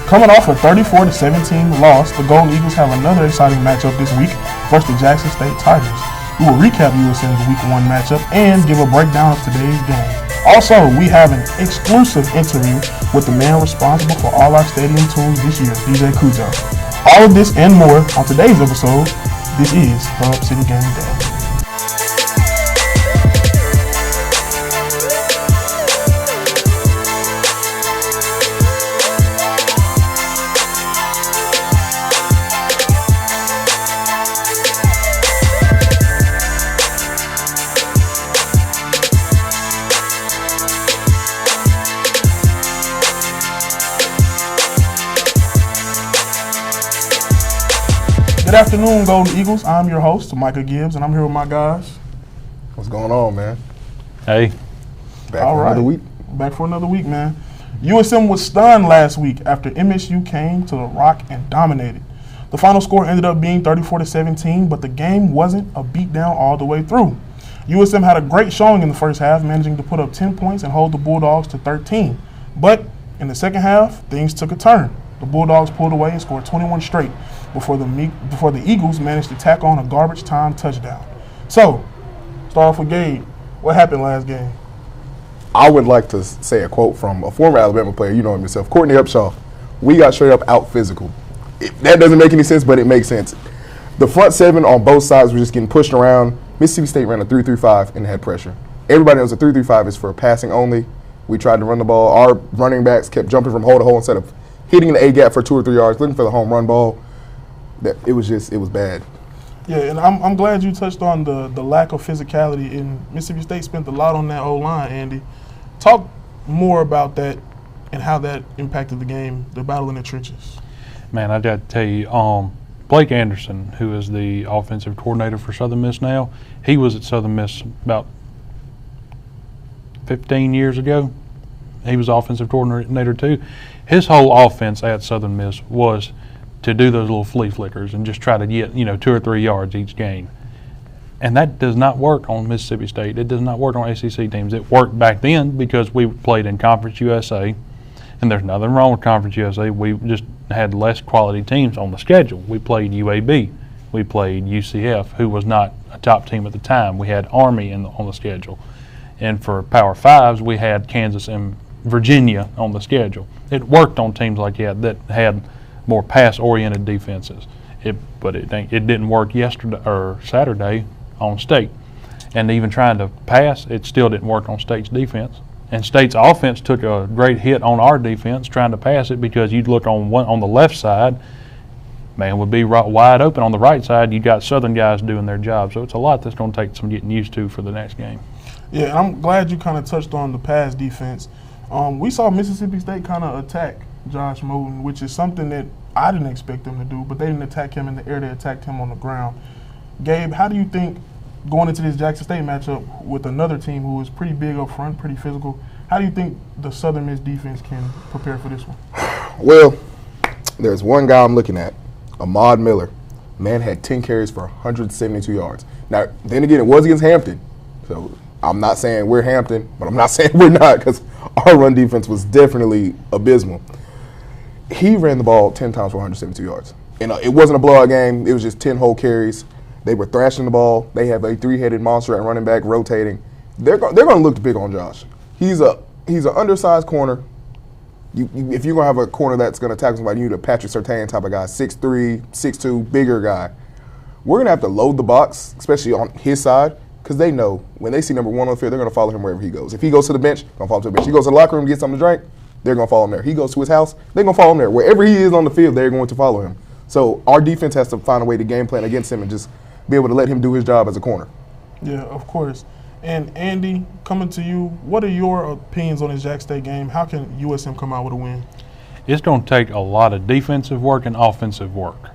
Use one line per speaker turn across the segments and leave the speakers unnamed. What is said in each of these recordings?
Coming off a 34-17 loss, the Golden Eagles have another exciting matchup this week versus the Jackson State Tigers. We will recap USM's Week 1 matchup and give a breakdown of today's game. Also, we have an exclusive interview with the man responsible for all our stadium tunes this year, DJ Kujho. All of this and more on today's episode. This is Hubcity Gameday. Good afternoon, Golden Eagles. I'm your host, Micah Gibbs, and I'm here with my guys.
What's going on, man?
Hey.
Back for another week.
Back for another week, man. USM was stunned last week after MSU came to the Rock and dominated. The final score ended up being 34-17, but the game wasn't a beatdown all the way through. USM had a great showing in the first half, managing to put up 10 points and hold the Bulldogs to 13. But in the second half, things took a turn. The Bulldogs pulled away and scored 21 straight before the Eagles managed to tack on a garbage time touchdown. So, start off with Gabe. What happened last game?
I would like to say a quote from a former Alabama player, you know him yourself, Courtney Upshaw. We got straight up out physical. That doesn't make any sense, but it makes sense. The front seven on both sides were just getting pushed around. Mississippi State ran a 3-3-5 and had pressure. Everybody knows a 3-3-5 is for passing only. We tried to run the ball. Our running backs kept jumping from hole to hole instead of hitting the A-gap for 2 or 3 yards, looking for the home run ball. It was bad.
Yeah, and I'm glad you touched on the lack of physicality. And Mississippi State spent a lot on that O-line, Andy. Talk more about that and how that impacted the game, the battle in the trenches.
Man, I got to tell you, Blake Anderson, who is the offensive coordinator for Southern Miss now, he was at Southern Miss about 15 years ago. He was offensive coordinator too. His whole offense at Southern Miss was to do those little flea flickers and just try to get 2 or 3 yards each game. And that does not work on Mississippi State. It does not work on ACC teams. It worked back then because we played in Conference USA, and there's nothing wrong with Conference USA. We just had less quality teams on the schedule. We played UAB. We played UCF, who was not a top team at the time. We had Army on the schedule. And for Power Fives, we had Kansas and Virginia on the schedule. It worked on teams like that had more pass-oriented defenses. But it didn't work yesterday or Saturday on State. And even trying to pass, it still didn't work on State's defense. And State's offense took a great hit on our defense trying to pass it, because you'd look on the left side, man would be right wide open. On the right side, you got Southern guys doing their job. So it's a lot that's going to take some getting used to for the next game.
Yeah, and I'm glad you kind of touched on the pass defense. We saw Mississippi State kind of attack Josh Moten, which is something that I didn't expect them to do, but they didn't attack him in the air, they attacked him on the ground. Gabe, how do you think, going into this Jackson State matchup with another team who is pretty big up front, pretty physical, how do you think the Southern Miss defense can prepare for this one?
Well, there's one guy I'm looking at, Ahmad Miller. Man had 10 carries for 172 yards. Now, then again, it was against Hampton, so I'm not saying we're Hampton, but I'm not saying we're not, because our run defense was definitely abysmal. He ran the ball 10 times for 172 yards. And it wasn't a blowout game. It was just 10 whole carries. They were thrashing the ball. They have a 3-headed monster at running back rotating. They're going to look big on Josh. He's an undersized corner. If you're going to have a corner that's going to tackle somebody, you need a Patrick Surtain type of guy, 6'3", 6'2", bigger guy. We're going to have to load the box, especially on his side, because they know when they see number 1 on the field, they're going to follow him wherever he goes. If he goes to the bench, they're going to follow to the bench. He goes to the locker room, gets something to drink, they're going to follow him there. He goes to his house, they're going to follow him there. Wherever he is on the field, they're going to follow him. So our defense has to find a way to game plan against him and just be able to let him do his job as a corner.
Yeah, of course. And Andy, coming to you, what are your opinions on this Jackson State game? How can USM come out with a win?
It's going to take a lot of defensive work and offensive work.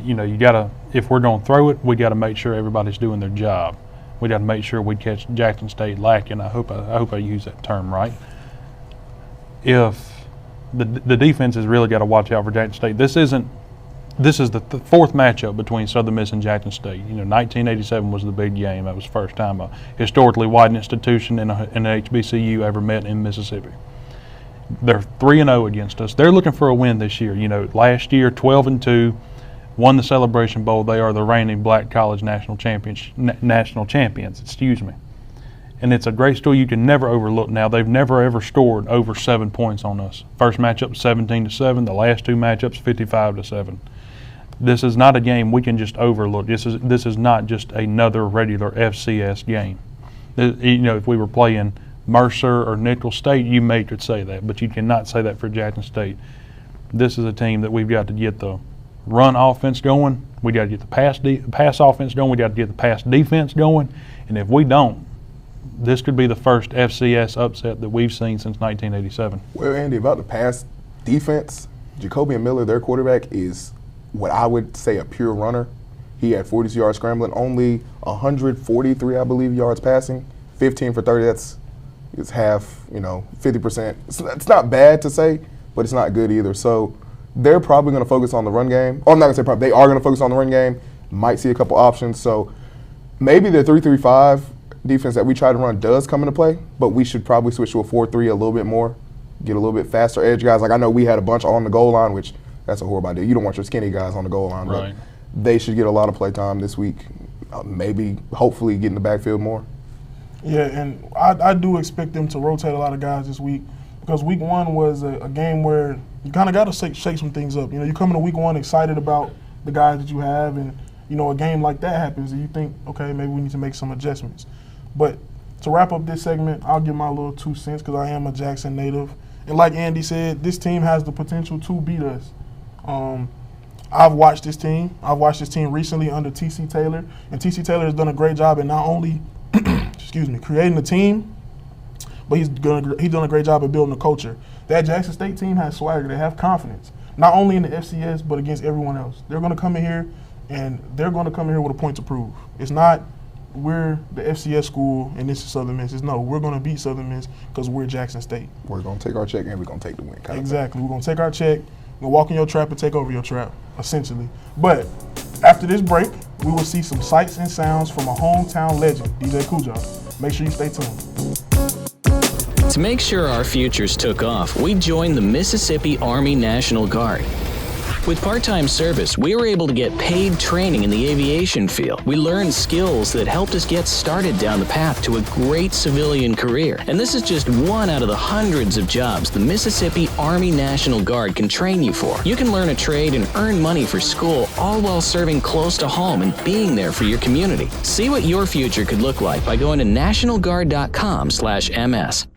You got to, if we're going to throw it, we got to make sure everybody's doing their job. We got to make sure we catch Jackson State lacking. I hope I use that term right. If the defense has really got to watch out for Jackson State. This is the fourth matchup between Southern Miss and Jackson State. 1987 was the big game. That was the first time a historically wide institution and an HBCU ever met in Mississippi. They're 3-0 against us. They're looking for a win this year. You know, last year 12-2, won the Celebration Bowl. They are the reigning Black College national champions. Excuse me. And it's a great story you can never overlook. Now, they've never ever scored over 7 points on us. First matchup 17-7. The last two matchups 55-7. This is not a game we can just overlook. This is not just another regular FCS game. You know, if we were playing Mercer or Nicholls State, you could say that, but you cannot say that for Jackson State. This is a team that we've got to get the run offense going. We got to get the pass offense going. We got to get the pass defense going. And if we don't, this could be the first FCS upset that we've seen since 1987.
Well, Andy, about the pass defense, Jacobian Miller, their quarterback, is what I would say a pure runner. He had 42 yards scrambling, only 143, I believe, yards passing, 15 for 30. It's half, 50%. So it's not bad to say, but it's not good either. So they're probably going to focus on the run game. Or I'm not going to say probably. They are going to focus on the run game. Might see a couple options. So maybe the 3-3-5 defense that we try to run does come into play, but we should probably switch to a 4-3 a little bit more, get a little bit faster edge guys. Like I know we had a bunch on the goal line, which that's a horrible idea. You don't want your skinny guys on the goal line,
right?
But they should get a lot of play time this week. Maybe, hopefully, get in the backfield more.
Yeah, and I do expect them to rotate a lot of guys this week because week one was a game where you kind of got to shake some things up. You come into week one excited about the guys that you have, and, a game like that happens and you think, okay, maybe we need to make some adjustments. But to wrap up this segment, I'll give my little 2 cents because I am a Jackson native. And like Andy said, this team has the potential to beat us. I've watched this team. I've watched this team recently under T.C. Taylor, and T.C. Taylor has done a great job in not only creating the team, but he's done a great job of building a culture. That Jackson State team has swagger. They have confidence, not only in the FCS, but against everyone else. They're going to come in here, and they're going to come in here with a point to prove. It's not we're the FCS school and this is Southern Miss. It's no, we're going to beat Southern Miss because we're Jackson State.
We're going to take our check and we're going to take the win.
Exactly. We're going to take our check. We're going to walk in your trap and take over your trap, essentially. But after this break, we will see some sights and sounds from a hometown legend, DJ Kujho. Make sure you stay tuned.
To make sure our futures took off, we joined the Mississippi Army National Guard. With part-time service, we were able to get paid training in the aviation field. We learned skills that helped us get started down the path to a great civilian career. And this is just one out of the hundreds of jobs the Mississippi Army National Guard can train you for. You can learn a trade and earn money for school, all while serving close to home and being there for your community. See what your future could look like by going to nationalguard.com/MS.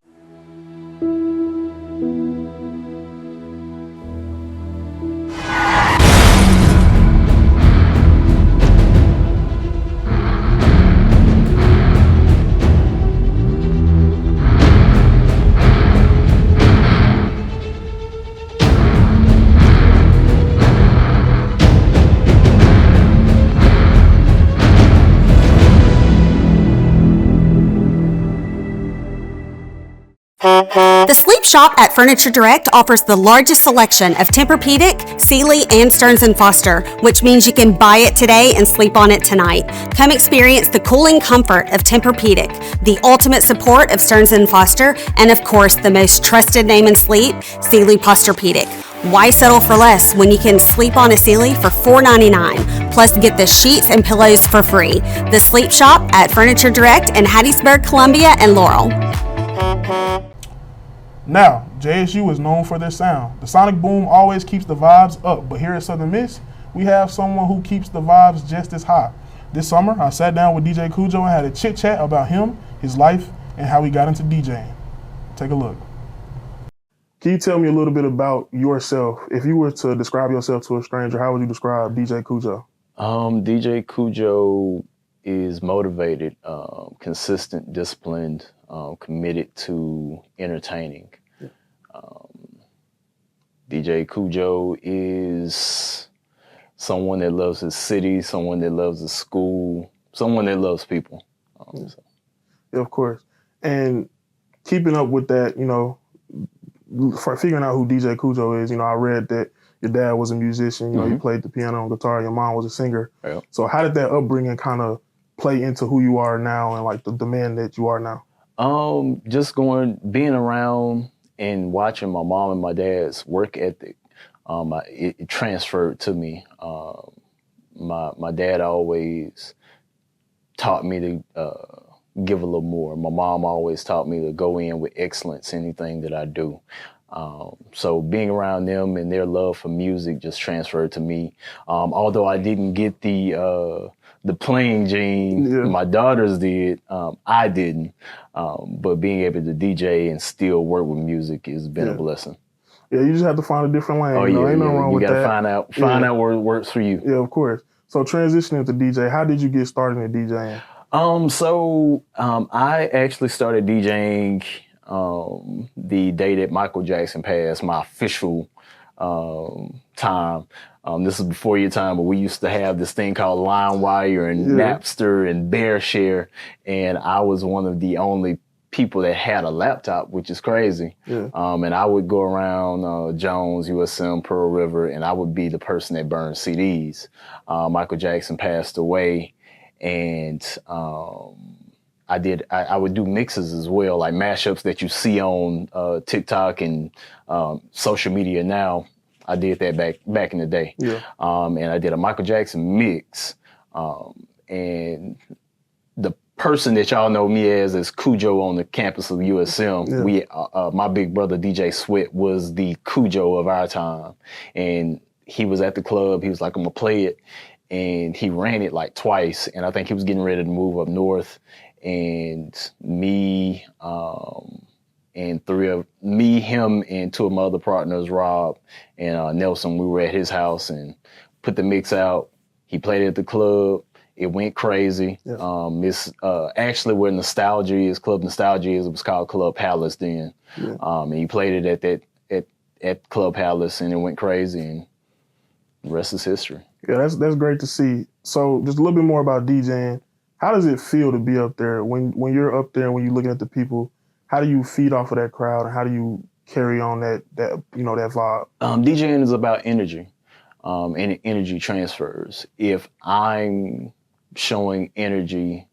The Sleep Shop at Furniture Direct offers the largest selection of Tempur-Pedic, Sealy, and Stearns & Foster, which means you can buy it today and sleep on it tonight. Come experience the cooling comfort of Tempur-Pedic, the ultimate support of Stearns & Foster, and of course, the most trusted name in sleep, Sealy Posturepedic. Why settle for less when you can sleep on a Sealy for $4.99, plus get the sheets and pillows for free? The Sleep Shop at Furniture Direct in Hattiesburg, Columbia, and Laurel.
Now, JSU is known for their sound. The sonic boom always keeps the vibes up, but here at Southern Miss, we have someone who keeps the vibes just as high. This summer, I sat down with DJ Kujho and had a chit-chat about him, his life, and how he got into DJing. Take a look. Can you tell me a little bit about yourself? If you were to describe yourself to a stranger, how would you describe DJ Kujho?
DJ Kujho is motivated, consistent, disciplined, committed to entertaining. DJ Kujho is someone that loves his city, someone that loves his school, someone that loves people.
Yeah, of course. And keeping up with that, for figuring out who DJ Kujho is, I read that your dad was a musician, you played the piano and guitar, your mom was a singer.
Yep.
So how did that upbringing kind of play into who you are now and like the man that you are now?
Being around in watching my mom and my dad's work ethic, it transferred to me. My dad always taught me to give a little more. My mom always taught me to go in with excellence in anything that I do. So being around them and their love for music just transferred to me. Although I didn't get the playing gene, my daughters did. I didn't. But being able to DJ and still work with music has been a blessing.
Yeah, you just have to find a different lane.
Oh,
ain't nothing wrong with that.
You gotta find out where it works for you.
Yeah, of course. So transitioning to DJ, how did you get started in DJing?
I actually started DJing the day that Michael Jackson passed, my official time. This is before your time, but we used to have this thing called LimeWire and Napster and BearShare, and I was one of the only people that had a laptop, which is crazy. And I would go around Jones, USM, Pearl River, and I would be the person that burned CDs. Michael Jackson passed away, and I would do mixes as well, like mashups that you see on TikTok and social media now. I did that back in the day. And I did a Michael Jackson mix. And the person that y'all know me as is Kujho on the campus of USM. My big brother, DJ Sweat, was the Kujho of our time. And he was at the club. He was like, I'm going to play it. And he ran it like twice. And I think he was getting ready to move up north. And me, him, and two of my other partners, Rob and Nelson, we were at his house and put the mix out. He played it at the club. It went crazy. It's actually where Nostalgia is, Club Nostalgia is. It was called Club Palace then. And he played it at Club Palace, and it went crazy, and the rest is history.
Yeah, that's great to see. So just a little bit more about DJing. How does it feel to be up there? When you're up there, when you're looking at the people, how do you feed off of that crowd, and how do you carry on that vibe?
DJing is about energy, and energy transfers. If I'm showing energy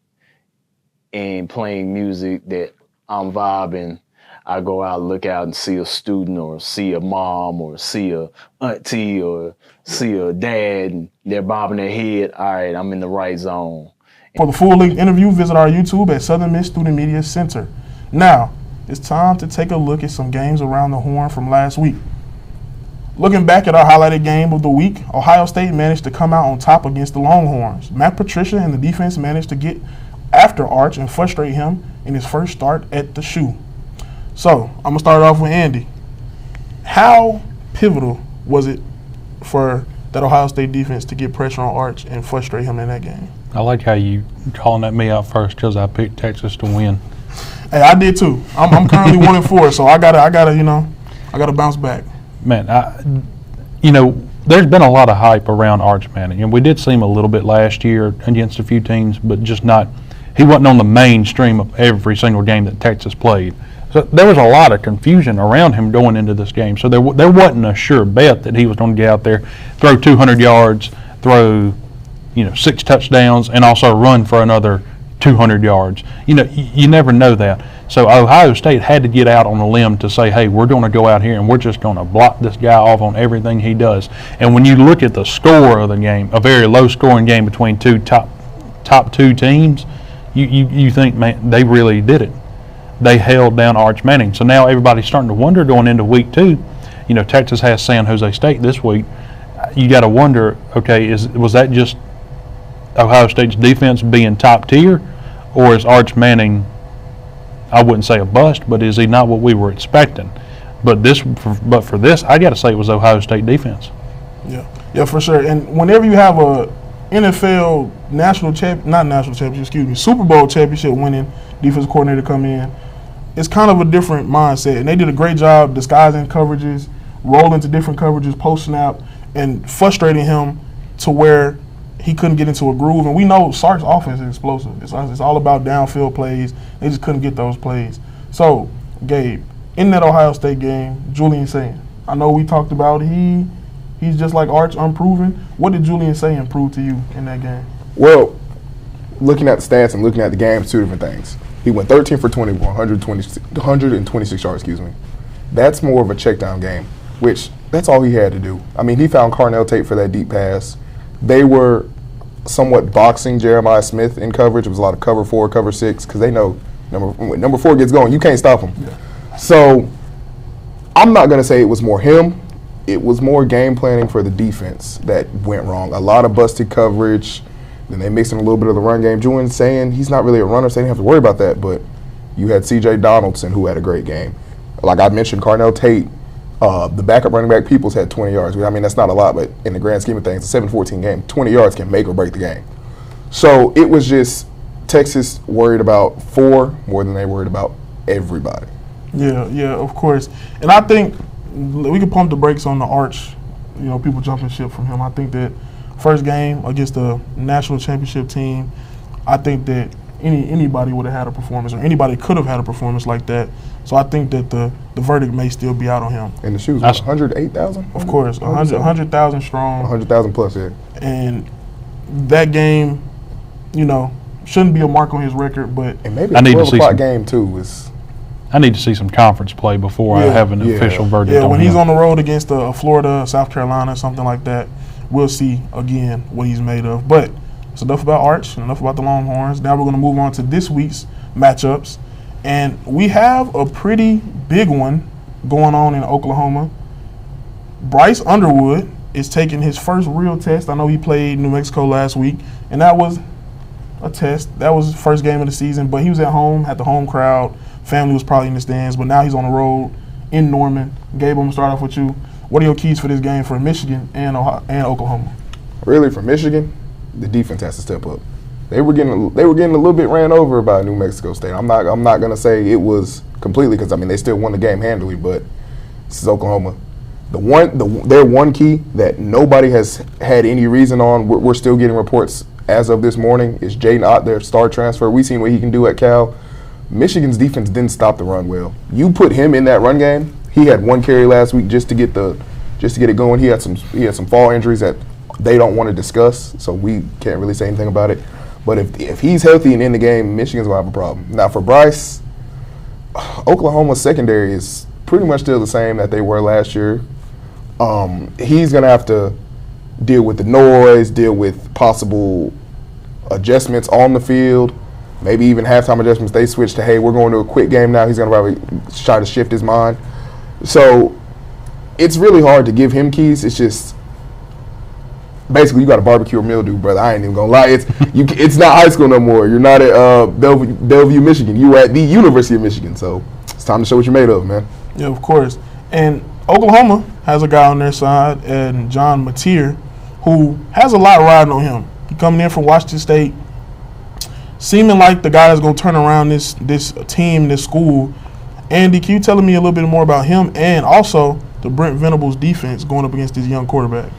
and playing music that I'm vibing, I go out, look out and see a student or see a mom or see a auntie or see a dad, and they're bobbing their head. All right, I'm in the right zone.
For the full-length interview, visit our YouTube at Southern Miss Student Media Center. Now, it's time to take a look at some games around the horn from last week. Looking back at our highlighted game of the week, Ohio State managed to come out on top against the Longhorns. Matt Patricia and the defense managed to get after Arch and frustrate him in his first start at the shoe. So, I'm going to start off with Andy. How pivotal was it for that Ohio State defense to get pressure on Arch and frustrate him in that game?
I like how you calling at me out first because I picked Texas to win.
Hey, I did too. I'm currently 1-4, so I gotta bounce back.
Man, there's been a lot of hype around Arch Manning, and we did see him a little bit last year against a few teams, but just not. He wasn't on the mainstream of every single game that Texas played. So there was a lot of confusion around him going into this game. So there wasn't a sure bet that he was going to get out there, throw 200 yards, throw 6 touchdowns, and also run for another 200 yards. You never know that. So Ohio State had to get out on a limb to say, hey, we're going to go out here and we're just going to block this guy off on everything he does. And when you look at the score of the game, a very low-scoring game between two top two teams, you think, man, they really did it. They held down Arch Manning. So now everybody's starting to wonder going into week 2. Texas has San Jose State this week. You got to wonder, okay, was that just Ohio State's defense being top tier, or is Arch Manning, I wouldn't say a bust, but is he not what we were expecting? But for this, I got to say it was Ohio State defense.
Yeah, for sure. And whenever you have a NFL Super Bowl championship winning defensive coordinator come in, it's kind of a different mindset. And they did a great job disguising coverages, rolling to different coverages post-snap, and frustrating him to where he couldn't get into a groove. And we know Sark's offense is explosive. It's all about downfield plays. They just couldn't get those plays. So, Gabe, in that Ohio State game, Julian Sayin, I know we talked about he's just like Arch, unproven. What did Julian Sayin prove to you in that game?
Well, looking at the stats and looking at the game, 2 different things. He went 13 for 20, 126 yards, That's more of a check down game, which that's all he had to do. I mean, he found Carnell Tate for that deep pass. They were somewhat boxing Jeremiah Smith in coverage. It was a lot of cover 4, cover 6, because they know when number 4 gets going, you can't stop him. Yeah. So I'm not going to say it was more him. It was more game planning for the defense that went wrong. A lot of busted coverage. Then they mixed in a little bit of the run game. Julian's saying he's not really a runner, so they didn't have to worry about that. But you had C.J. Donaldson, who had a great game. Like I mentioned, Carnell Tate, the backup running back, Peoples had 20 yards. I mean, that's not a lot, but in the grand scheme of things, a 7-14 game, 20 yards can make or break the game. So it was just Texas worried about 4 more than they worried about everybody.
Yeah, of course. And I think we can pump the brakes on the Arch, people jumping ship from him. I think that first game against the national championship team, I think that anybody would have had a performance, or anybody could have had a performance like that. So I think that the verdict may still be out on him.
And the shoes, 108,000?
Of course, 100,000 strong.
100,000 plus, yeah.
And that game, shouldn't be a mark on his record, but
and maybe a 12 o'clock game too is.
I need to see some conference play before I have an official verdict.
Yeah, when he's on the road against Florida, South Carolina, something like that, we'll see again what he's made of. But it's enough about Arch, enough about the Longhorns. Now we're going to move on to this week's matchups. And we have a pretty big one going on in Oklahoma. Bryce Underwood is taking his first real test. I know he played New Mexico last week, and that was a test. That was his first game of the season, but he was at home, had the home crowd. Family was probably in the stands, but now he's on the road in Norman. Gabe, I'm going to start off with you. What are your keys for this game for Michigan and Oklahoma?
Really, for Michigan, the defense has to step up. They were getting a little bit ran over by New Mexico State. I'm not going to say it was completely, because they still won the game handily, but this is Oklahoma. Their one key that nobody has had any reason on, we're still getting reports as of this morning, is Jaden Ott, their star transfer. We've seen what he can do at Cal. Michigan's defense didn't stop the run well. You put him in that run game. He had 1 carry last week just to get it going. He had some fall injuries that they don't want to discuss, so we can't really say anything about it. But if he's healthy and in the game, Michigan's gonna have a problem. Now for Bryce, Oklahoma's secondary is pretty much still the same that they were last year. He's gonna have to deal with the noise, deal with possible adjustments on the field. Maybe even halftime adjustments. They switch to, hey, we're going to a quick game now. He's going to probably try to shift his mind. So it's really hard to give him keys. It's just basically you got a barbecue or mildew, brother. I ain't even going to lie. It's not high school no more. You're not at Bellevue, Michigan. You at the University of Michigan. So it's time to show what you're made of, man.
Yeah, of course. And Oklahoma has a guy on their side, and John Mateer, who has a lot riding on him. He coming in from Washington State, seeming like the guy that's going to turn around this team, this school. Andy, can you tell me a little bit more about him and also the Brent Venables defense going up against this young quarterback?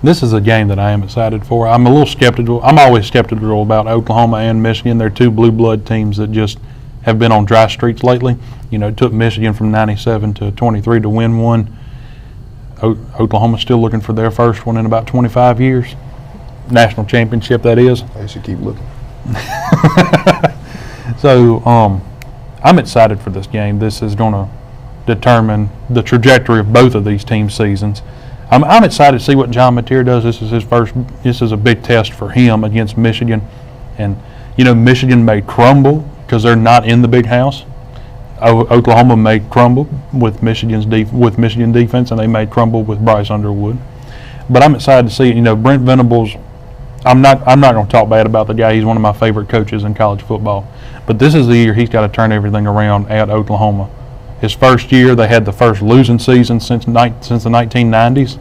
This is a game that I am excited for. I'm a little skeptical. I'm always skeptical about Oklahoma and Michigan. They're 2 blue blood teams that just have been on dry streaks lately. It took Michigan from 97 to 23 to win one. Oklahoma's still looking for their first one in about 25 years. National championship, that is.
They should keep looking.
So I'm excited for this game. This is going to determine the trajectory of both of these team seasons. I'm excited to see what John Mateer does. This is a big test for him against Michigan. And, Michigan may crumble because they're not in the big house. Oklahoma may crumble with Michigan defense, and they may crumble with Bryce Underwood. But I'm excited to see, Brent Venables. I'm not going to talk bad about the guy. He's one of my favorite coaches in college football. But this is the year he's got to turn everything around at Oklahoma. His first year, they had the first losing season since the 1990s.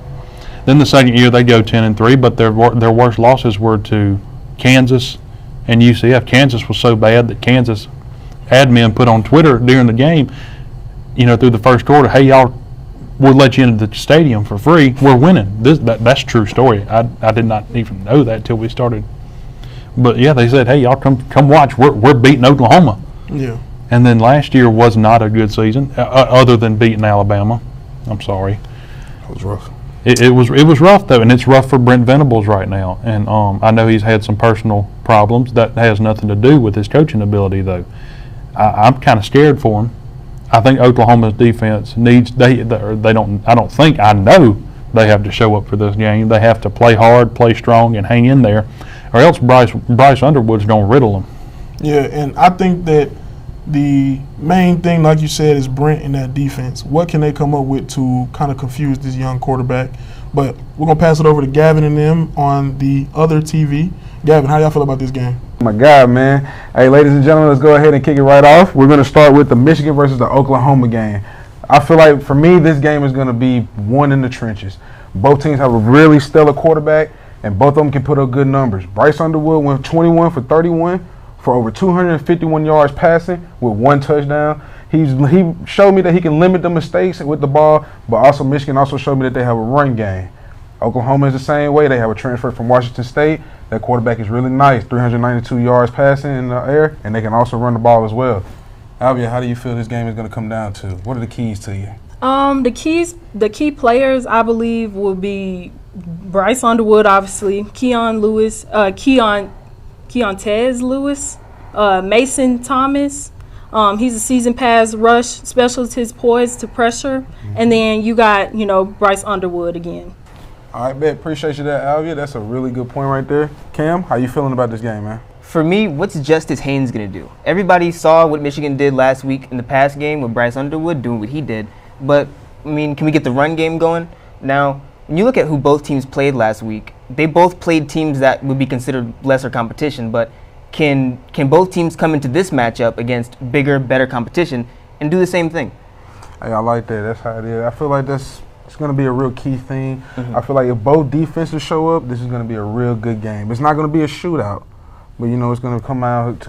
Then the second year, they go 10-3, but their worst losses were to Kansas and UCF. Kansas was so bad that Kansas admin put on Twitter during the game, through the first quarter, hey, y'all, we'll let you into the stadium for free. We're winning. That's a true story. I did not even know that till we started. But, yeah, they said, hey, y'all come watch. We're beating Oklahoma.
Yeah.
And then last year was not a good season, other than beating Alabama. I'm sorry.
It was rough.
It was rough, though, and it's rough for Brent Venables right now. And I know he's had some personal problems. That has nothing to do with his coaching ability, though. I'm kind of scared for him. I think Oklahoma's defense needs I know they have to show up for this game. They have to play hard, play strong, and hang in there, or else Bryce Underwood's going to riddle them.
Yeah, and I think that the main thing, like you said, is Brent in that defense. What can they come up with to kind of confuse this young quarterback? But we're going to pass it over to Gavin and them on the other TV. Gavin, how y'all feel about this game?
Oh my God, man. Hey, ladies and gentlemen, let's go ahead and kick it right off. We're going to start with the Michigan versus the Oklahoma game. I feel like, for me, this game is going to be one in the trenches. Both teams have a really stellar quarterback, and both of them can put up good numbers. Bryce Underwood went 21 for 31 for over 251 yards passing with 1 touchdown. He showed me that he can limit the mistakes with the ball, but also Michigan also showed me that they have a run game. Oklahoma is the same way. They have a transfer from Washington State. That quarterback is really nice, 392 yards passing in the air, and they can also run the ball as well. Albia, how do you feel this game is going to come down to? What are the keys to you?
The key players, I believe, will be Bryce Underwood, obviously, Keontez Lewis, Mason Thomas. He's a season pass rush specialist, poised to pressure. And then you got, Bryce Underwood again.
All right, bet. Appreciate you that, Albia. That's a really good point right there. Cam, how you feeling about this game, man?
For me, what's Justice Haynes going to do? Everybody saw what Michigan did last week in the past game with Bryce Underwood doing what he did. But, can we get the run game going? Now, when you look at who both teams played last week, they both played teams that would be considered lesser competition. But can both teams come into this matchup against bigger, better competition and do the same thing?
Hey, I like that. That's how it is. I feel like it's going to be a real key thing. I feel like if both defenses show up, this is going to be a real good game. It's not going to be a shootout, but it's going to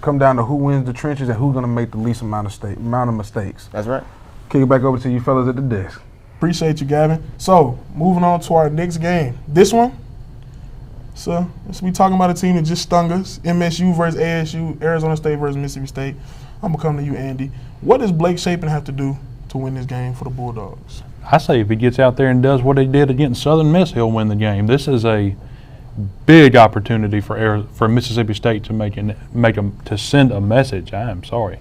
come down to who wins the trenches and who's going to make the least amount of mistakes.
That's right.
Kick it back over to you fellas at the desk.
Appreciate you, Gavin. So, moving on to our next game. This one, so we talking about a team that just stung us. MSU versus ASU, Arizona State versus Mississippi State. I'm going to come to you, Andy. What does Blake Shapen have to do to win this game for the Bulldogs?
I say if he gets out there and does what he did against Southern Miss, he'll win the game. This is a big opportunity for Mississippi State to send a message. I am sorry.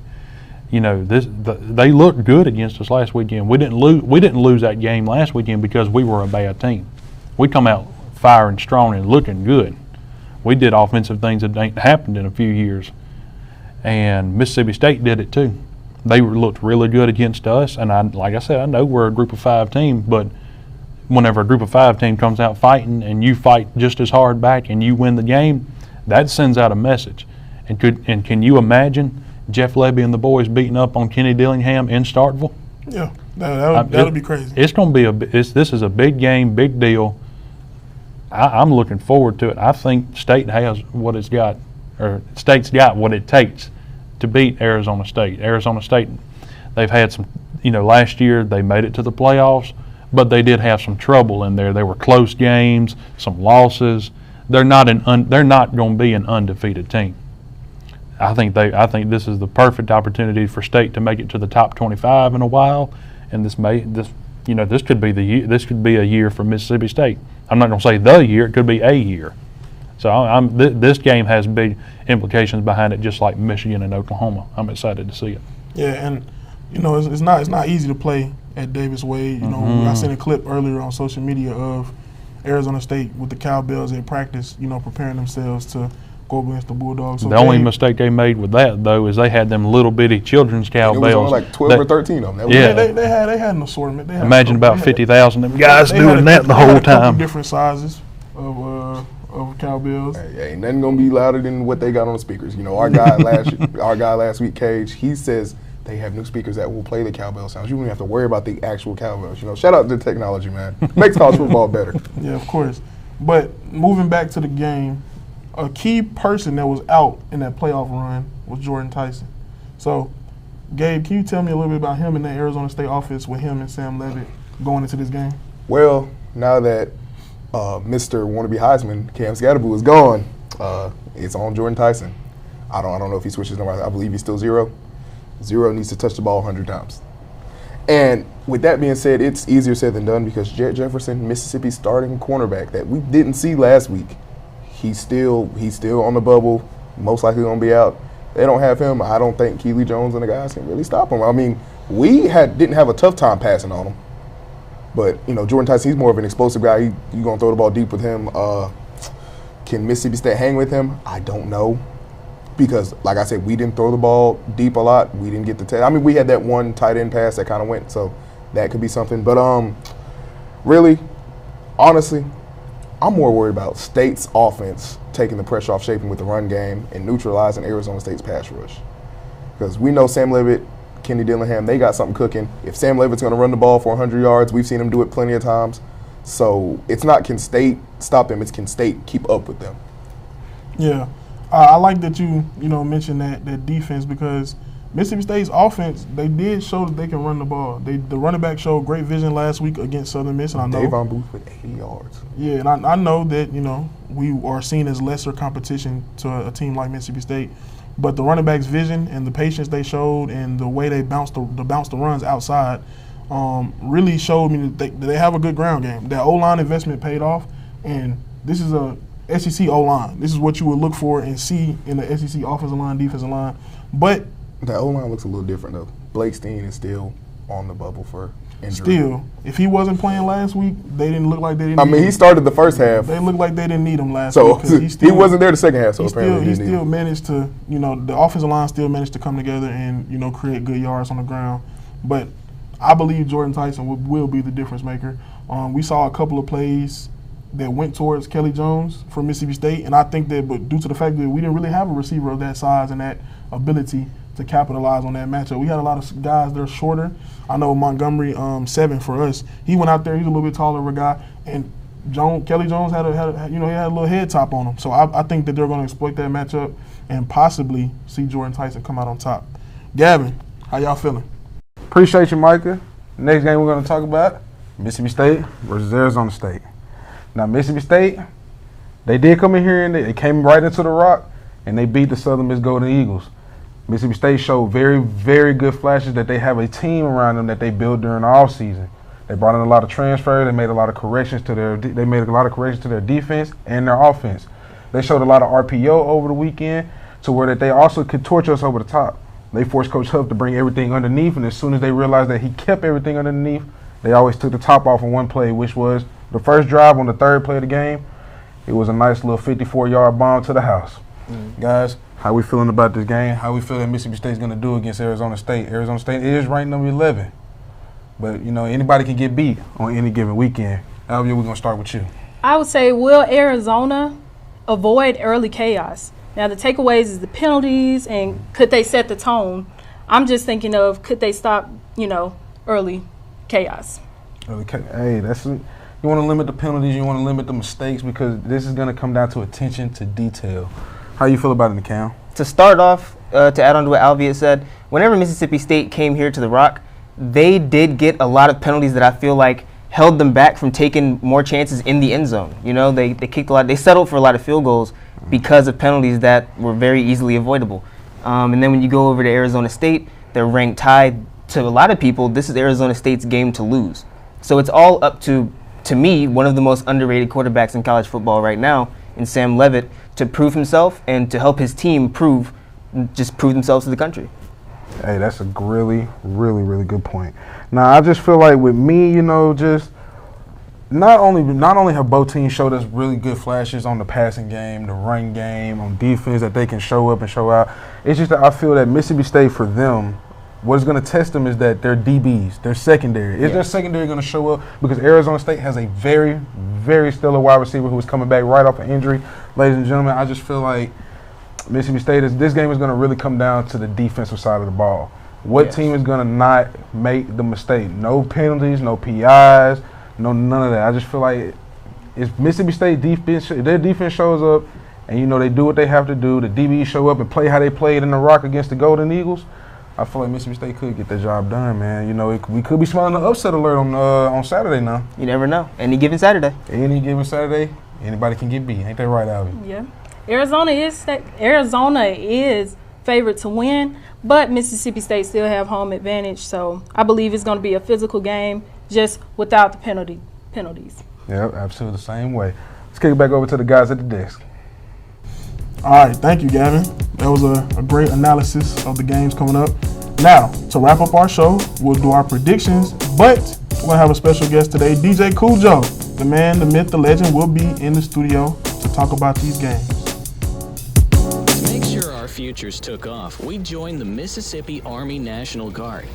They looked good against us last weekend. We didn't lose that game last weekend because we were a bad team. We come out firing strong and looking good. We did offensive things that ain't happened in a few years, and Mississippi State did it too. They looked really good against us, and like I said, I know we're a group of 5 team, but whenever a group of 5 team comes out fighting and you fight just as hard back and you win the game, that sends out a message. And can you imagine Jeff Lebby and the boys beating up on Kenny Dillingham in Starkville?
Yeah, that'll be crazy.
It's going to be this is a big game, big deal. I'm looking forward to it. I think State has what it's got, or State's got what it takes to beat Arizona State. Arizona State, they've had some, last year they made it to the playoffs, but they did have some trouble in there. There were close games, some losses. They're not going to be an undefeated team. I think this is the perfect opportunity for State to make it to the top 25 in a while, and this could be the year. This could be a year for Mississippi State. I'm not going to say the year; it could be a year. So this game has big implications behind it, just like Michigan and Oklahoma. I'm excited to see it.
Yeah, and it's not easy to play at Davis Wade. I sent a clip earlier on social media of Arizona State with the cowbells at practice. Preparing themselves to go up against the Bulldogs. So
the only mistake they made with that, though, is they had them little bitty children's cowbells.
It was only like 12 or 13 of them.
They had an assortment.
Imagine about 50,000 of them guys doing that the whole time.
Different sizes of cowbells.
Hey, ain't nothing gonna be louder than what they got on the speakers. Our guy last week, Cage, he says they have new speakers that will play the cowbell sounds. You don't even have to worry about the actual cowbells. Shout out to the technology, man. Makes college football better.
Yeah, of course. But moving back to the game, a key person that was out in that playoff run was Jordan Tyson. So, Gabe, can you tell me a little bit about him and the Arizona State offense with him and Sam Levitt going into this game?
Well, now that Mr. Wannabe Heisman, Cam Scatterboo, is gone, it's on Jordan Tyson. I don't know if he switches numbers. I believe he's still 0. 0 needs to touch the ball 100 times. And with that being said, it's easier said than done because Jet Jefferson, Mississippi starting cornerback that we didn't see last week, he's still on the bubble, most likely going to be out. They don't have him. I don't think Keely Jones and the guys can really stop him. we didn't have a tough time passing on him. But, you know, Jordan Tyson, he's more of an explosive guy. You're going to throw the ball deep with him. Can Mississippi State hang with him? I don't know. Because, like I said, we didn't throw the ball deep a lot. We didn't get the I mean, we had that one tight end pass that kind of went, so that could be something. But really, honestly, I'm more worried about State's offense taking the pressure off Chapin with the run game and neutralizing Arizona State's pass rush. Because we know Sam Leavitt, Kenny Dillingham, they got something cooking. If Sam Leavitt's going to run the ball for 100 yards, we've seen him do it plenty of times. So it's not can State stop them, it's can State keep up with them.
Yeah. I like that you mentioned that defense because Mississippi State's offense, they did show that they can run the ball. The running back showed great vision last week against Southern Miss, and I know
Davon Booth with 80 yards.
Yeah, and I know that we are seen as lesser competition to a team like Mississippi State, but the running back's vision and the patience they showed and the way they bounced the runs outside really showed me that they have a good ground game. That O-line investment paid off, and this is a SEC O-line. This is what you would look for and see in the SEC offensive line, defensive line. But
the O-line looks a little different, though. Blake Steen is still on the bubble for injury.
Still, if he wasn't playing last week, they didn't look like they didn't need
him. He started the first half.
They looked like they didn't need him last
week.
So
he wasn't there the second half, so apparently
he still managed to, the offensive line still managed to come together and, create good yards on the ground. But I believe Jordan Tyson will be the difference maker. We saw a couple of plays that went towards Kelly Jones from Mississippi State, and I think that, but due to the fact that we didn't really have a receiver of that size and that ability to capitalize on that matchup, we had a lot of guys that are shorter. I know Montgomery, 7 for us. He went out there. He's a little bit taller of a guy, and Kelly Jones had a little head top on him. So I think that they're going to exploit that matchup and possibly see Jordan Tyson come out on top. Gavin, how y'all feeling?
Appreciate you, Micah. Next game we're going to talk about, Mississippi State versus Arizona State. Now, Mississippi State, they did come in here and they came right into the Rock, and they beat the Southern Miss Golden Eagles. Mississippi State showed very, very good flashes that they have a team around them that they built during the offseason. They brought in a lot of transfers. They made a lot of corrections to their defense and their offense. They showed a lot of RPO over the weekend to where that they also could torch us over the top. They forced Coach Huff to bring everything underneath, and as soon as they realized that he kept everything underneath, they always took the top off in one play, which was the first drive on the third play of the game. It was a nice little 54-yard bomb to the house. Guys, how we feeling about this game? How we feel that Mississippi State's going to do against Arizona State? Arizona State is ranked number 11. But, anybody can get beat on any given weekend. Alvia, we're going to start with you.
I would say, will Arizona avoid early chaos? Now, the takeaways is the penalties, and could they set the tone? I'm just thinking of, could they stop, early chaos?
Hey, you want to limit the penalties, you want to limit the mistakes, because this is going to come down to attention to detail. How you feel about it, Cam?
To start off, to add on to what Alvia said, whenever Mississippi State came here to the Rock, they did get a lot of penalties that I feel like held them back from taking more chances in the end zone. They kicked a lot. They settled for a lot of field goals because of penalties that were very easily avoidable. And then when you go over to Arizona State, they're ranked tied. To a lot of people, this is Arizona State's game to lose. So it's all up to me, one of the most underrated quarterbacks in college football right now, in Sam Leavitt, to prove himself and to help his team prove themselves to the country.
Hey, that's a really, really, really good point. Now, I just feel like with me, just not only have both teams showed us really good flashes on the passing game, the run game, on defense that they can show up and show out. It's just that I feel that Mississippi State, for them, what is going to test them is that they're DBs, they're secondary. Is their secondary going to show up? Because Arizona State has a very, very stellar wide receiver who is coming back right off an injury. Ladies and gentlemen, I just feel like Mississippi State, this game is going to really come down to the defensive side of the ball. What team is going to not make the mistake? No penalties, no PIs, none of that. I just feel like if Mississippi State defense, their defense shows up and, they do what they have to do, the DBs show up and play how they played in the Rock against the Golden Eagles, I feel like Mississippi State could get the job done, man. We could be smelling an upset alert on Saturday now.
You never know. Any given Saturday,
anybody can get beat. Ain't that right, Alvin?
Yeah. Arizona is favored to win, but Mississippi State still have home advantage. So I believe it's going to be a physical game, just without the penalties.
Yeah, absolutely the same way. Let's kick it back over to the guys at the desk.
All right, thank you, Gavin. That was a great analysis of the games coming up. Now, to wrap up our show, we'll do our predictions, but we're going to have a special guest today, DJ Kujho. The man, the myth, the legend will be in the studio to talk about these games.
To make sure our futures took off, we joined the Mississippi Army National Guard.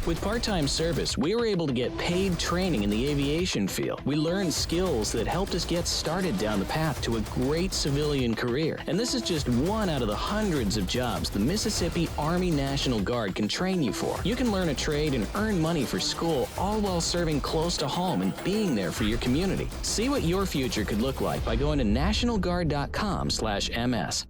With part-time service, we were able to get paid training in the aviation field. We learned skills that helped us get started down the path to a great civilian career. And this is just one out of the hundreds of jobs the Mississippi Army National Guard can train you for. You can learn a trade and earn money for school, all while serving close to home and being there for your community. See what your future could look like by going to nationalguard.com/ms.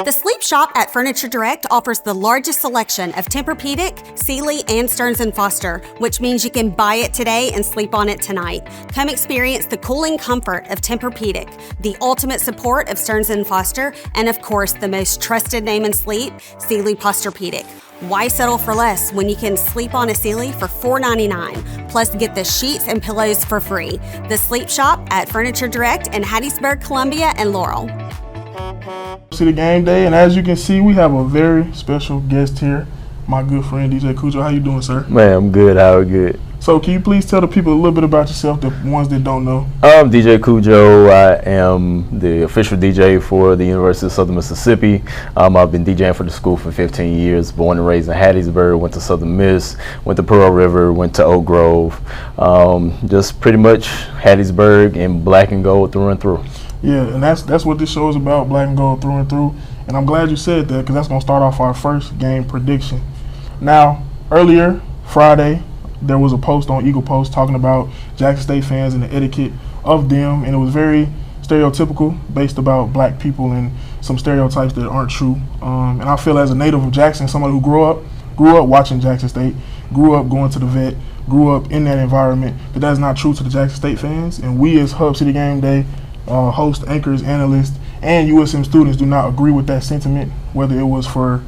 The Sleep Shop at Furniture Direct offers the largest selection of Tempur-Pedic, Sealy, and Stearns & Foster, which means you can buy it today and sleep on it tonight. Come experience the cooling comfort of Tempur-Pedic, the ultimate support of Stearns & Foster, and of course, the most trusted name in sleep, Sealy Posturepedic. Why settle for less when you can sleep on a Sealy for $4.99, plus get the sheets and pillows for free? The Sleep Shop at Furniture Direct in Hattiesburg, Columbia, and Laurel.
See the game day, and as you can see, we have a very special guest here, my good friend DJ Kujho. How you doing, sir?
Man, I'm good. How are you good?
So can you please tell the people a little bit about yourself, the ones that don't know?
I'm DJ Kujho. I am the official DJ for the University of Southern Mississippi. I've been DJing for the school for 15 years, born and raised in Hattiesburg, went to Southern Miss, went to Pearl River, went to Oak Grove. Just pretty much Hattiesburg and black and gold through and through.
Yeah, and that's what this show is about, black and gold through and through. And I'm glad you said that because that's going to start off our first game prediction. Now, earlier, Friday, there was a post on Eagle Post talking about Jackson State fans and the etiquette of them, and it was very stereotypical, based about black people and some stereotypes that aren't true. And I feel as a native of Jackson, somebody who grew up watching Jackson State, grew up going to the vet, grew up in that environment, that is not true to the Jackson State fans. And we as Hubcity Gameday host, anchors, analysts, and USM students do not agree with that sentiment, whether it was for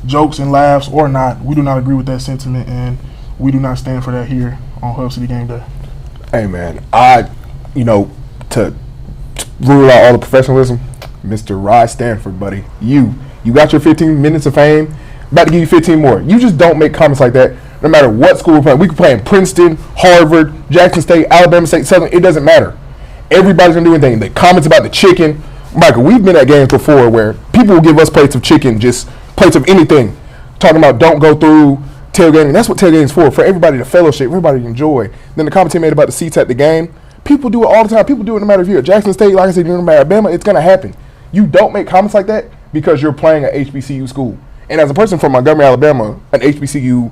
jokes and laughs or not. We do not agree with that sentiment, and we do not stand for that here on Hubcity Gameday.
Hey, man, to rule out all the professionalism, Mr. Rye Stanford, buddy, you got your 15 minutes of fame, about to give you 15 more. You just don't make comments like that, no matter what school we're playing. We could play in Princeton, Harvard, Jackson State, Alabama State, Southern, it doesn't matter. Everybody's gonna do anything. The comments about the chicken, Micah, we've been at games before where people will give us plates of chicken, just plates of anything, talking about don't go through tailgating. That's what tailgating is for everybody to fellowship, everybody to enjoy. Then the commentary made about the seats at the game. People do it all the time. People do it no matter if you're at Jackson State, like I said, you're in Alabama, it's gonna happen. You don't make comments like that because you're playing at HBCU school. And as a person from Montgomery, Alabama, an HBCU,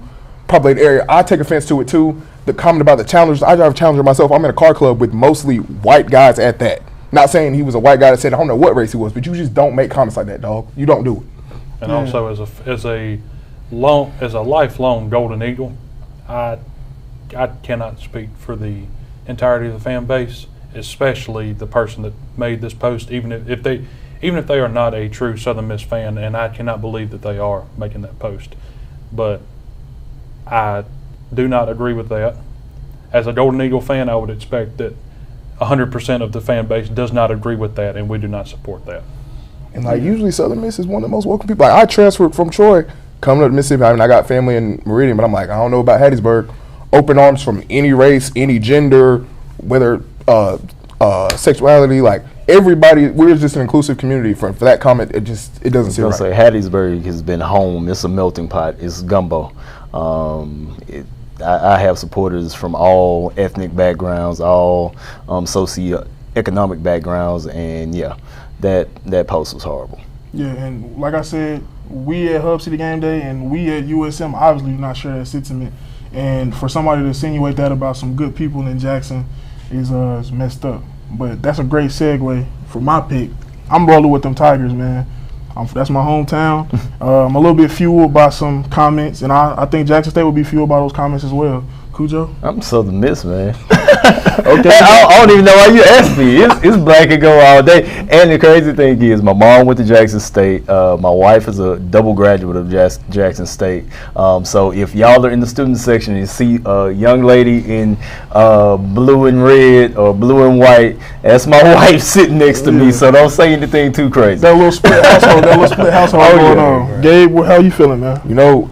probably an area, I take offense to it too. The comment about the Challengers, I drive a Challenger myself. I'm in a car club with mostly white guys at that. Not saying he was a white guy that said I don't know what race he was, but you just don't make comments like that, dog. You don't do it.
And also as a lifelong Golden Eagle, I cannot speak for the entirety of the fan base, especially the person that made this post, even if they are not a true Southern Miss fan, and I cannot believe that they are making that post. But I do not agree with that. As a Golden Eagle fan, I would expect that 100% of the fan base does not agree with that, and we do not support that.
And usually Southern Miss is one of the most welcome people. I transferred from Troy, coming up to Mississippi. I got family in Meridian, but I'm I don't know about Hattiesburg. Open arms from any race, any gender, whether sexuality, everybody. We're just an inclusive community. For that comment, it doesn't seem right.
Say Hattiesburg has been home. It's a melting pot. It's gumbo. I have supporters from all ethnic backgrounds, all socioeconomic backgrounds, and that post was horrible.
Yeah, and like I said, we at Hubcity Gameday and we at USM obviously do not share that sentiment. And for somebody to insinuate that about some good people in Jackson is messed up. But that's a great segue for my pick. I'm rolling with them Tigers, man. That's my hometown. I'm a little bit fueled by some comments, and I think Jackson State will be fueled by those comments as well. Kujho?
I'm Southern Miss, man. Okay, I don't even know why you asked me. It's black and gold all day. And the crazy thing is, my mom went to Jackson State. My wife is a double graduate of Jackson State. So if y'all are in the student section and you see a young lady in blue and red or blue and white, that's my wife sitting next to me. So don't say anything too crazy.
That little split household, going on. Gabe, how you feeling, man?
You know,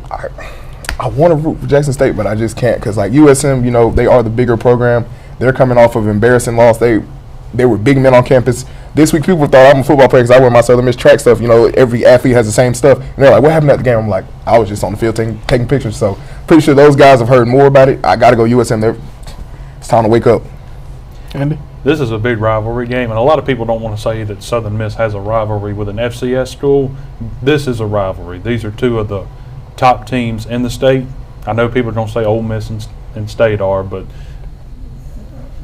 I want to root for Jackson State, but I just can't because, like, USM, you know, they are the bigger program. They're coming off of embarrassing loss. They were big men on campus. This week, people thought I'm a football player because I wear my Southern Miss track stuff. You know, every athlete has the same stuff. And they're like, what happened at the game? I'm like, I was just on the field taking pictures. So pretty sure those guys have heard more about it. I got to go USM. It's time to wake up.
Andy?
This is a big rivalry game, and a lot of people don't want to say that Southern Miss has a rivalry with an FCS school. This is a rivalry. These are two of the top teams in the state. I know people don't say Ole Miss and State are, but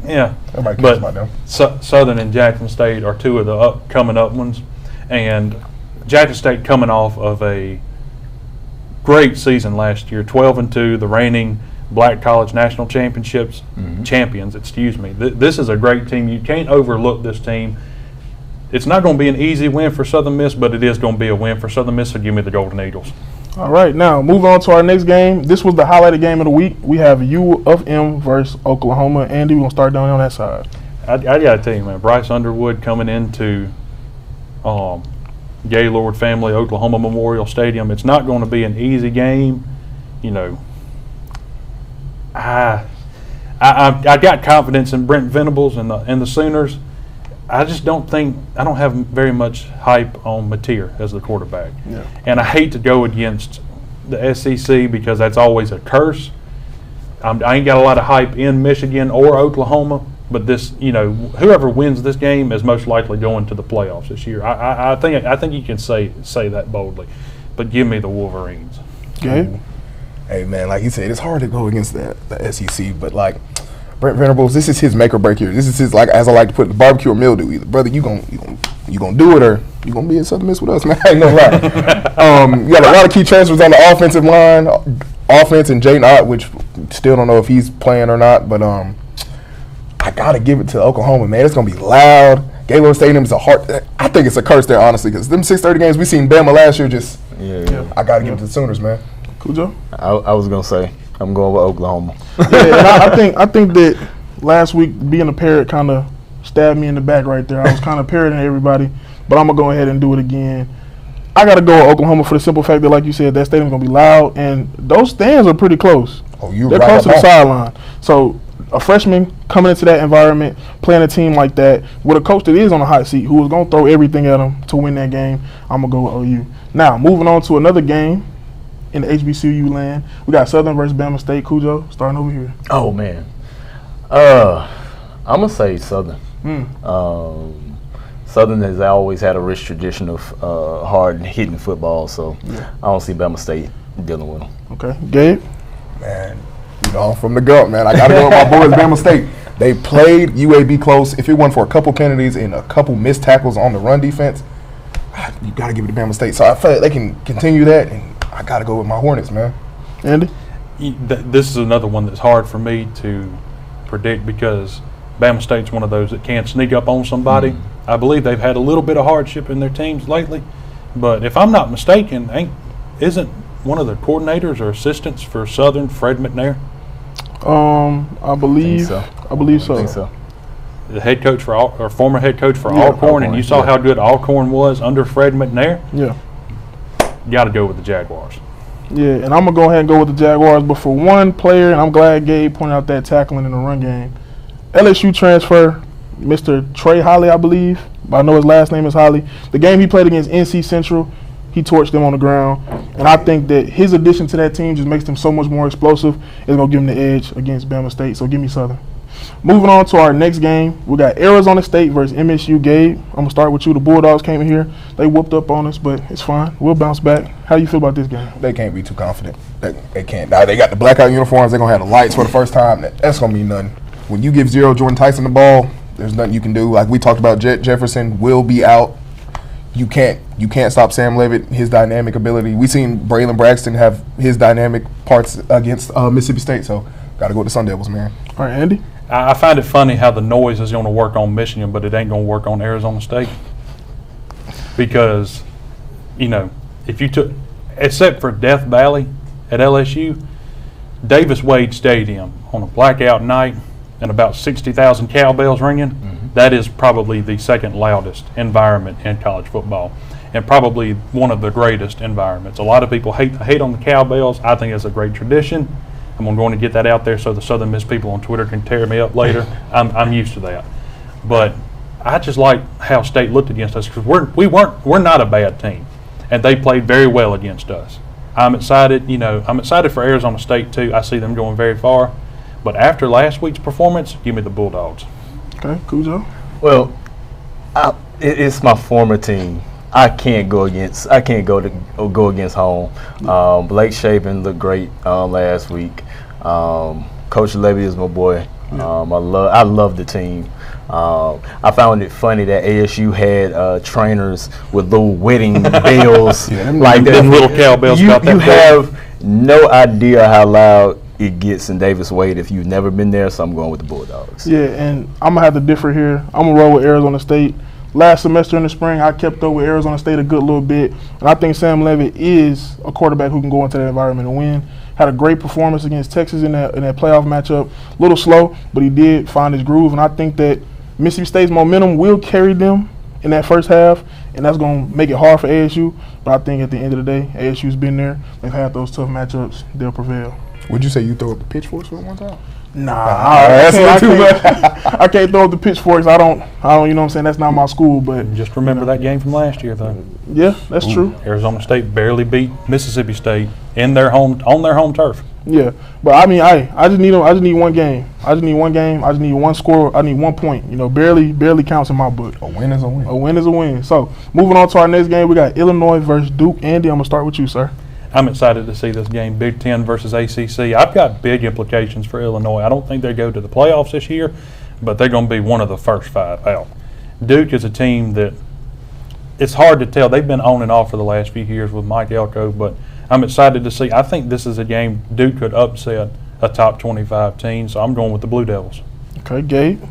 yeah.
Everybody cares about them.
Southern and Jackson State are two of the coming up ones, and Jackson State coming off of a great season last year, 12-2, the reigning Black College National Championships champions. Excuse me. This is a great team. You can't overlook this team. It's not going to be an easy win for Southern Miss, but it is going to be a win for Southern Miss. So give me the Golden Eagles.
All right, now moving on to our next game. This was the highlighted game of the week. We have U of M versus Oklahoma. Andy, we're going to start down on that side.
I got to tell you, man, Bryce Underwood coming into Gaylord Family Oklahoma Memorial Stadium. It's not going to be an easy game. You know, I got confidence in Brent Venables and the Sooners. I just don't have very much hype on Mateer as the quarterback.
Yeah.
And I hate to go against the SEC because that's always a curse. I ain't got a lot of hype in Michigan or Oklahoma, but this, you know, whoever wins this game is most likely going to the playoffs this year. I think you can say that boldly, but give me the Wolverines.
Okay.
Hey, man, like you said, it's hard to go against the SEC, but, like, Brent Venables, this is his make or break year. This is his, like, as I like to put it, the barbecue or mildew. Either, brother, you gonna do it, or you gonna be in Southern Miss with us, man. I ain't gonna lie. You got a lot of key transfers on the offensive line, offense, and Jaden Ott, which still don't know if he's playing or not. But I gotta give it to Oklahoma, man. It's gonna be loud. Gaylord Stadium is I think it's a curse there, honestly, because them 6:30 games we seen Bama last year. I gotta give it to the Sooners, man.
Kujho?
I was gonna say I'm going with Oklahoma.
Yeah, and I think that last week being a parrot kind of stabbed me in the back right there. I was kind of parroting everybody, but I'm gonna go ahead and do it again. I gotta go with Oklahoma for the simple fact that, like you said, that stadium's gonna be loud, and those stands are pretty close. They're close to the sideline. So a freshman coming into that environment, playing a team like that, with a coach that is on the hot seat, who is gonna throw everything at them to win that game, I'm gonna go with OU. Now, moving on to another game in the HBCU land, we got Southern versus Bama State. Cujo, starting over here.
Oh, man. I'm gonna say Southern. Southern has always had a rich tradition of hard hitting football, so I don't see Bama State dealing with them.
Okay, Gabe.
Man, you know, from the gut, man, I gotta go with my boys, Bama State. They played UAB close. If it wasn't for a couple penalties and a couple missed tackles on the run defense, you gotta give it to Bama State. So I feel like they can continue that, and I gotta go with my Hornets, man.
Andy?
This is another one that's hard for me to predict because Bama State's one of those that can sneak up on somebody. I believe they've had a little bit of hardship in their teams lately, but if I'm not mistaken, isn't one of the coordinators or assistants for Southern Fred McNair?
I believe so. I believe so.
I think so.
The head coach for former head coach for Alcorn, and you saw how good Alcorn was under Fred McNair.
Yeah.
Got to go with the Jaguars.
Yeah, and I'm going to go ahead and go with the Jaguars. But for one player, and I'm glad Gabe pointed out that tackling in the run game, LSU transfer, Mr. Trey Holly, I believe. But I know his last name is Holly. The game he played against NC Central, he torched them on the ground. And I think that his addition to that team just makes them so much more explosive. It's going to give them the edge against Bama State. So give me Southern. Moving on to our next game, we got Arizona State versus MSU. Gabe, I'm going to start with you. The Bulldogs came in here. They whooped up on us, but it's fine. We'll bounce back. How do you feel about this game?
They can't be too confident. They can't. Now, they got the blackout uniforms. They're going to have the lights for the first time. That's going to be nothing. When you give Jordan Tyson the ball, there's nothing you can do. Like we talked about, Jefferson will be out. you can't stop Sam Levitt, his dynamic ability. We seen Braylon Braxton have his dynamic parts against Mississippi State, so got to go with the Sun Devils, man.
All right, Andy.
I find it funny how the noise is going to work on Michigan, but it ain't going to work on Arizona State. Because, if you took, except for Death Valley at LSU, Davis Wade Stadium on a blackout night and about 60,000 cowbells ringing, that is probably the second loudest environment in college football and probably one of the greatest environments. A lot of people hate on the cowbells. I think it's a great tradition. I'm going to get that out there so the Southern Miss people on Twitter can tear me up later. I'm used to that. But I just like how State looked against us because we're not a bad team, and they played very well against us. I'm excited. I'm excited for Arizona State too. I see them going very far. But after last week's performance, give me the Bulldogs.
Okay, Kujho.
Well, it's my former team. I can't go against home. Blake Shapen looked great last week. Coach Levy is my boy. I love the team. I found it funny that ASU had trainers with little wedding bells, like
them little cowbells.
You have no idea how loud it gets in Davis Wade if you've never been there. So I'm going with the Bulldogs.
Yeah, and I'm gonna have to differ here. I'm gonna roll with Arizona State. Last semester in the spring, I kept up with Arizona State a good little bit, and I think Sam Levitt is a quarterback who can go into that environment and win. Had a great performance against Texas in that playoff matchup. A little slow, but he did find his groove, and I think that Mississippi State's momentum will carry them in that first half, and that's going to make it hard for ASU. But I think at the end of the day, ASU's been there. They've had those tough matchups. They'll prevail.
Would you say you throw up the pitchforks for one time?
Nah, I can't throw up the pitchforks. I don't. You know what I'm saying? That's not my school. But
just remember that game from last year, though.
Yeah, that's true.
Arizona State barely beat Mississippi State on their home turf.
Yeah, but I mean, I just need one game. I just need one score. I need 1 point. Barely counts in my book.
A win is a win.
A win is a win. So moving on to our next game, we got Illinois versus Duke. Andy, I'm gonna start with you, sir.
I'm excited to see this game, Big Ten versus ACC. I've got big implications for Illinois. I don't think they go to the playoffs this year, but they're going to be one of the first 5 out. Duke is a team that it's hard to tell. They've been on and off for the last few years with Mike Elko, but I'm excited to see. I think this is a game Duke could upset a top 25 team, so I'm going with the Blue Devils.
Okay, Gabe.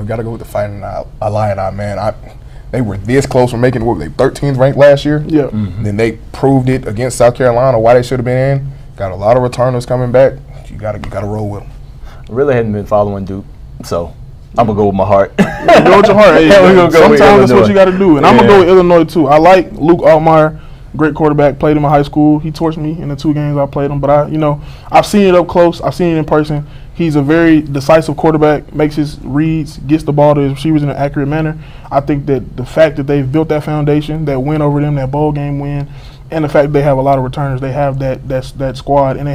Got to go with the Fighting Illini, man. They were this close from making, 13th ranked last year?
Yeah.
Then they proved it against South Carolina, why they should have been in. Got a lot of returners coming back. You gotta roll with them.
I really hadn't been following Duke, so I'm going to go with my heart.
Go with your heart. Hey, sometimes that's what you got to do. And I'm going to go with Illinois, too. I like Luke Altmaier, great quarterback, played him in high school. He torched me in the 2 games I played him. But, I've seen it up close. I've seen it in person. He's a very decisive quarterback, makes his reads, gets the ball to his receivers in an accurate manner. I think that the fact that they've built that foundation, that win over them, that bowl game win, and the fact that they have a lot of returners, they have that squad, and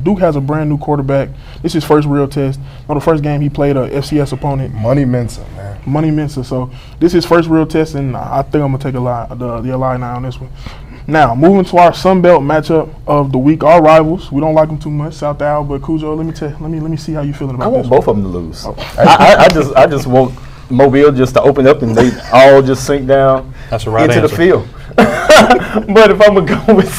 Duke has a brand new quarterback. This is his first real test. On the first game, he played a FCS opponent.
Money Mensah, man.
Money Mensah. So this is his first real test, and I think I'm gonna take the Illini on this one. Now, moving to our Sun Belt matchup of the week, our rivals. We don't like them too much, South Al, but Kujho, let me see how you feeling about this.
I want both of them to lose. I just want Mobile just to open up and they all just sink down into the field. But if I'm gonna go with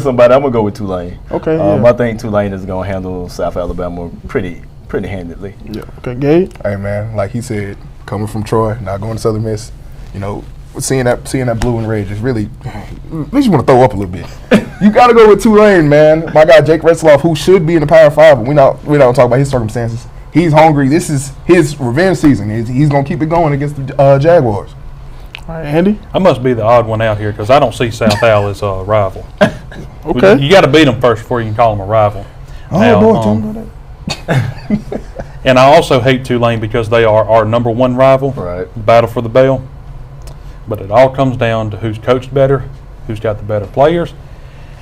somebody, I'm gonna go with Tulane.
Okay.
I think Tulane is gonna handle South Alabama pretty handedly.
Yeah. Okay, Gabe.
Hey man, like he said, coming from Troy, not going to Southern Miss, seeing that blue and red just really makes you want to throw up a little bit. You got to go with Tulane, man. My guy Jake Retzloff, who should be in the Power 5, but we don't talk about his circumstances. He's hungry. This is his revenge season. He's gonna keep it going against the Jaguars.
All right, Andy.
I must be the odd one out here because I don't see South Al as a rival.
Okay.
You got to beat them first before you can call them a rival. And I also hate Tulane because they are our number 1 rival.
Right.
Battle for the bell. But it all comes down to who's coached better, who's got the better players.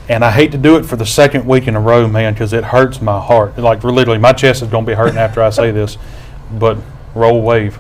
And I hate to do it for the second week in a row, man, because it hurts my heart. Like, literally, my chest is going to be hurting after I say this. But roll wave.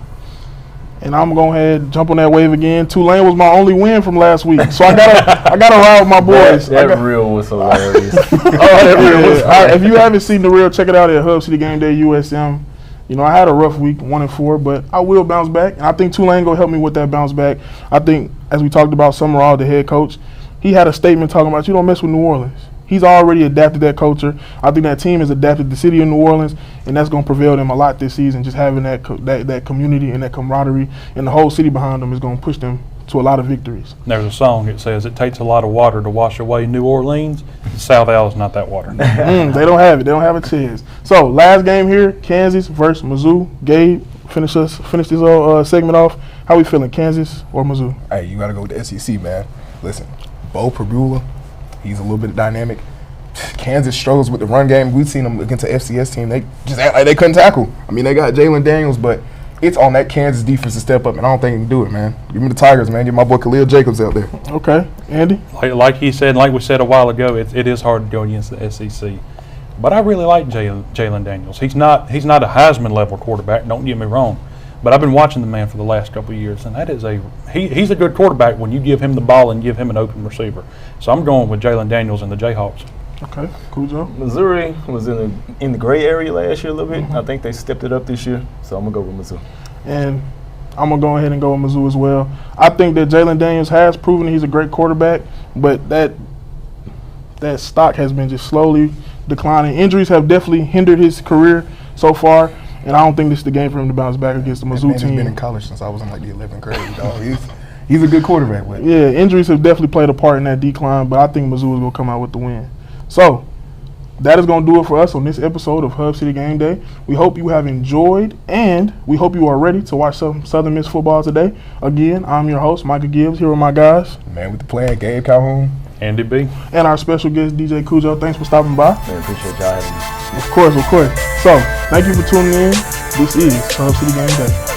And I'm going to go ahead and jump on that wave again. Tulane was my only win from last week. So I gotta ride with my boys.
That reel was hilarious.
If you haven't seen the reel, check it out at Hubcity Gameday USM. You know, I had a rough week, 1-4, but I will bounce back. And I think Tulane going to help me with that bounce back. I think, as we talked about, Summerall, the head coach, he had a statement talking about you don't mess with New Orleans. He's already adapted that culture. I think that team has adapted the city of New Orleans, and that's going to prevail them a lot this season. Just having that community and that camaraderie and the whole city behind them is going to push them to a lot of victories.
There's a song that says, it takes a lot of water to wash away New Orleans. South Al is not that water.
They don't have it. They don't have a chance. So, last game here, Kansas versus Mizzou. Gabe, finish this segment off. How we feeling, Kansas or Mizzou?
Hey, you got to go with the SEC, man. Listen, Bo Perbula, he's a little bit dynamic. Kansas struggles with the run game. We've seen them against the FCS team. They just act like they couldn't tackle. I mean, they got Jalen Daniels, but it's on that Kansas defense to step up, and I don't think they can do it, man. Give me the Tigers, man. Get my boy Khalil Jacobs out there.
Okay. Andy?
Like he said, like we said a while ago, it is hard to go against the SEC. But I really like Jalen Daniels. He's not a Heisman level quarterback, don't get me wrong. But I've been watching the man for the last couple of years, and that is he's a good quarterback when you give him the ball and give him an open receiver. So I'm going with Jalen Daniels and the Jayhawks.
Okay, Kujho.
Missouri was in the gray area last year a little bit. I think they stepped it up this year, so I'm going to go with Mizzou.
And I'm going to go ahead and go with Mizzou as well. I think that Jalen Daniels has proven he's a great quarterback, but that stock has been just slowly declining. Injuries have definitely hindered his career so far, and I don't think this is the game for him to bounce back against the Mizzou team.
He's been in college since I was in like the 11th grade, dog. He's a good quarterback. But
yeah, injuries have definitely played a part in that decline, but I think Mizzou is going to come out with the win. So, that is going to do it for us on this episode of Hubcity Game Day. We hope you have enjoyed, and we hope you are ready to watch some Southern Miss football today. Again, I'm your host, Micah Gibbs, here with my guys.
Man with the plan, Gabe Calhoun.
Andy B.
And our special guest, DJ Kujho. Thanks for stopping by.
Man, appreciate y'all having me.
Of course. So, thank you for tuning in. This is Hubcity Game Day.